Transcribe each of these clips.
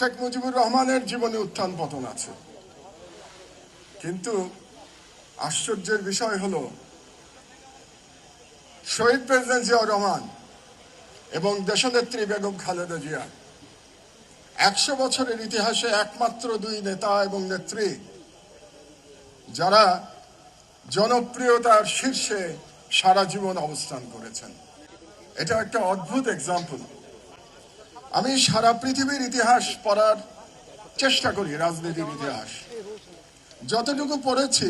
শেখ মুজিবুর রহমানের জীবনে উত্থান পতন আছে, কিন্তু আশ্চর্যের বিষয় হলো শহীদ প্রেসিডেন্ট জিয়াউর রহমান এবং দেশনেত্রী বেগম খালেদা জিয়া 100 বছরের ইতিহাসে একমাত্র দুই নেতা এবং নেত্রী যারা জনপ্রিয়তার শীর্ষে সারা জীবন অবস্থান করেছেন। এটা একটা অদ্ভুত এক্সাম্পল। আমি সারা পৃথিবীর ইতিহাস পড়ার চেষ্টা করি, রাজনীতির ইতিহাস যতটুকু পড়েছি,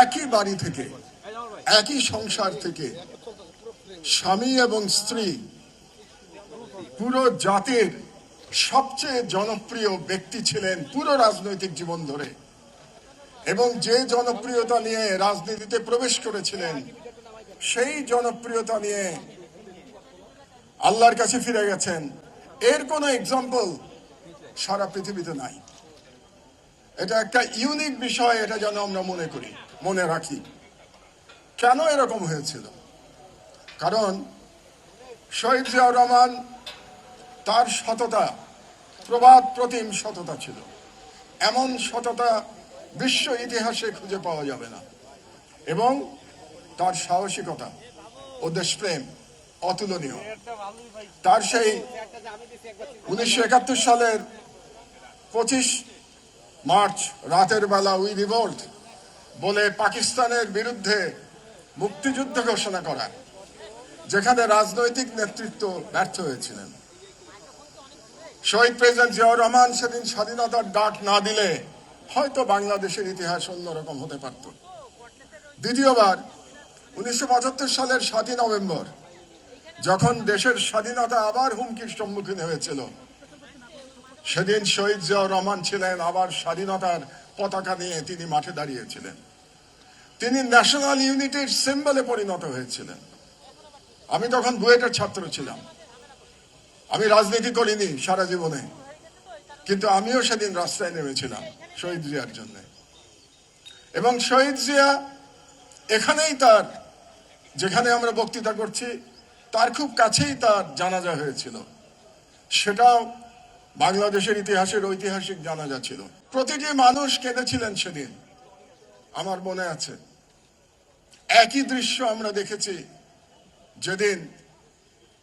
একই বাড়ি থেকে, একই সংসার থেকে স্বামী এবং স্ত্রী পুরো জাতির সবচেয়ে জনপ্রিয় ব্যক্তি ছিলেন পুরো রাজনৈতিক জীবন ধরে, এবং যে জনপ্রিয়তা নিয়ে রাজনীতিতে প্রবেশ করেছিলেন সেই জনপ্রিয়তা নিয়ে আল্লাহর কাছে ফিরে গেছেন। এর কোনো এক্সাম্পল সারা পৃথিবীতে নাই। এটা একটা ইউনিক বিষয়, এটা যেন আমরা মনে করি, মনে রাখি। কেন এরকম হয়েছিল? কারণ শহীদ জিয়াউর রহমান, তার সততা প্রবাদ প্রতিম সততা ছিল। এমন সততা বিশ্ব ইতিহাসে খুঁজে পাওয়া যাবে না। এবং তার সাহসিকতা ও দেশপ্রেম অতুলনীয়। তার সেই 1971 সালের 25 মার্চ রাতের বেলা উই রিভোল্ট বলে পাকিস্তানের বিরুদ্ধে মুক্তিযুদ্ধ ঘোষণা করা, যেখানে রাজনৈতিক নেতৃত্ব ব্যর্থ হয়েছিলেন। শহীদ প্রেসিডেন্ট জিয়াউর রহমান সেদিন স্বাধীনতার ডাক না দিলে হয়তো বাংলাদেশের ইতিহাস অন্যরকম হতে পারত। দ্বিতীয়বার 1975 সালের 7 নভেম্বর যখন দেশের স্বাধীনতা আবার হুমকির সম্মুখীন হয়েছিল, সেদিন শহীদ জিয়াউর রহমান ছিলেন আবার স্বাধীনতার পতাকা নিয়ে তিনি মাঠে দাঁড়িয়েছিলেন। তিনি ন্যাশনাল ইউনিটির সিম্বলে পরিণত হয়েছিলেন। আমি তখন বুয়েটের ছাত্র ছিলাম। আমি রাজনীতি করিনি সারা জীবনে, কিন্তু আমিও সেদিন রাস্তায় নেমেছিলাম শহীদ জিয়ার জন্য। এবং শহীদ জিয়া এখানেই, তার যেখানে আমরা বক্তৃতা করছি তার খুব কাছেই তার জানাজা হয়েছিল। সেটাও বাংলাদেশের ইতিহাসের ঐতিহাসিক জানাজা ছিল। প্রতিটি মানুষ কেঁদেছিলেন সেদিন, আমার মনে আছে। একই দৃশ্য আমরা দেখেছি যেদিন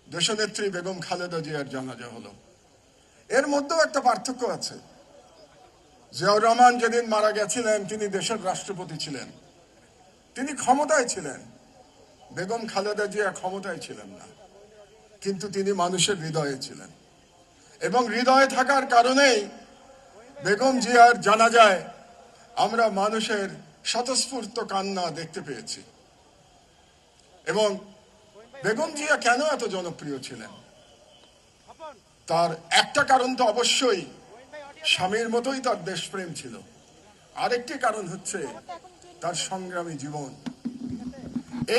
দেশনেত্রী বেগম খালেদা জিয়ার জানাজা হলো। এর মধ্যেও একটা পার্থক্য আছে। জিয়াউর রহমান যেদিন মারা গেছিলেন তিনি দেশের রাষ্ট্রপতি ছিলেন, তিনি ক্ষমতায় ছিলেন। বেগম খালেদা জিয়া ক্ষমতায় ছিলেন না, কিন্তু তিনি মানুষের হৃদয়ে ছিলেন। এবং হৃদয়ে থাকার কারণেই বেগম জিয়ার জানাজায় আমরা মানুষের স্বতঃস্ফূর্ত কান্না দেখতে পেয়েছি। এবং বেগম জিয়া কেন এত জনপ্রিয় ছিলেন? তার একটা কারণ তো অবশ্যই স্বামীর মতোই তার দেশপ্রেম ছিল। আরেকটি কারণ হচ্ছে তার সংগ্রামী জীবন।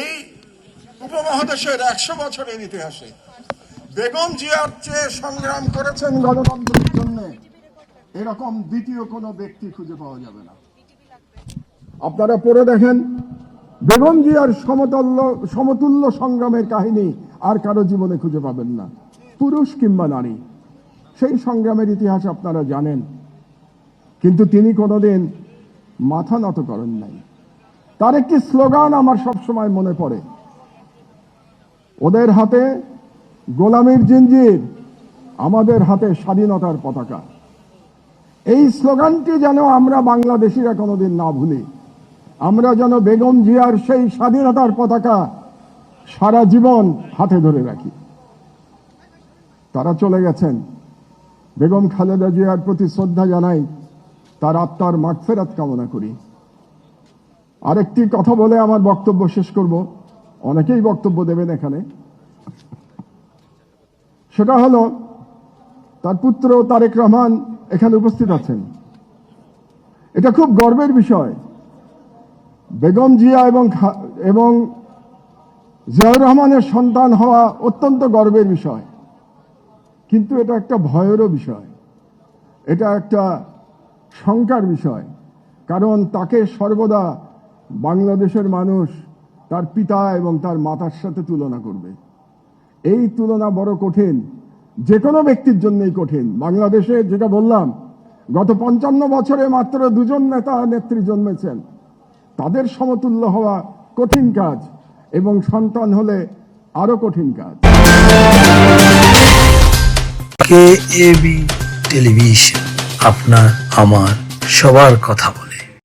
এই উপমহাদেশের 100 বছরের ইতিহাসে বেগম জিয়ার চেয়ে সংগ্রাম করেছেন গণতন্ত্রের জন্য এরকম দ্বিতীয় কোনো ব্যক্তি খুঁজে পাওয়া যাবে না। আপনারা পড়ে দেখেন, বেগম জিয়ার সমতুল্য সংগ্রামের কাহিনী আর কারো জীবনে খুঁজে পাবেন না, পুরুষ কিংবা নারী। সেই সংগ্রামের ইতিহাস আপনারা জানেন, কিন্তু তিনি কোনোদিন মাথা নত করেন নাই। তার একটি স্লোগান আমার সবসময় মনে পড়ে, ওদের হাতে গোলামির জিঞ্জির, আমাদের হাতে স্বাধীনতার পতাকা। এই স্লোগানটি যেন আমরা বাংলাদেশিরা কোনোদিন না ভুলি। আমরা যেন বেগম জিয়ার সেই স্বাধীনতার পতাকা সারা জীবন হাতে ধরে রাখি। তারা চলে গেছেন। বেগম খালেদা জিয়ার প্রতি শ্রদ্ধা জানাই, তার আত্মার মাগফিরাত কামনা করি। আরেকটি কথা বলে আমার বক্তব্য শেষ করব। অনেকেই বক্তব্য দেবেন এখানে। সেটা হলো, তার পুত্র তারেক রহমান এখানে উপস্থিত আছেন। এটা খুব গর্বের বিষয়। বেগম জিয়া এবং জিয়াউর রহমানের সন্তান হওয়া অত্যন্ত গর্বের বিষয়, কিন্তু এটা একটা ভয়েরও বিষয়, এটা একটা শঙ্কার বিষয়। কারণ তাকে সর্বদা বাংলাদেশের মানুষ তার পিতা এবং তার মাতার সাথে তুলনা করবে। এই তুলনা বড় কঠিন, যে কোনো ব্যক্তির জন্যই কঠিন। বাংলাদেশে যেটা বললাম, গত 55 বছরে মাত্র 2জন নেতা নেত্রী জন্মেছেন। তাদের সমতুল্য হওয়া কঠিন কাজ, এবং সন্তান হলে আরো কঠিন কাজ। KAB টেলিভিশন, আপনার আমার সবার কথা বলে।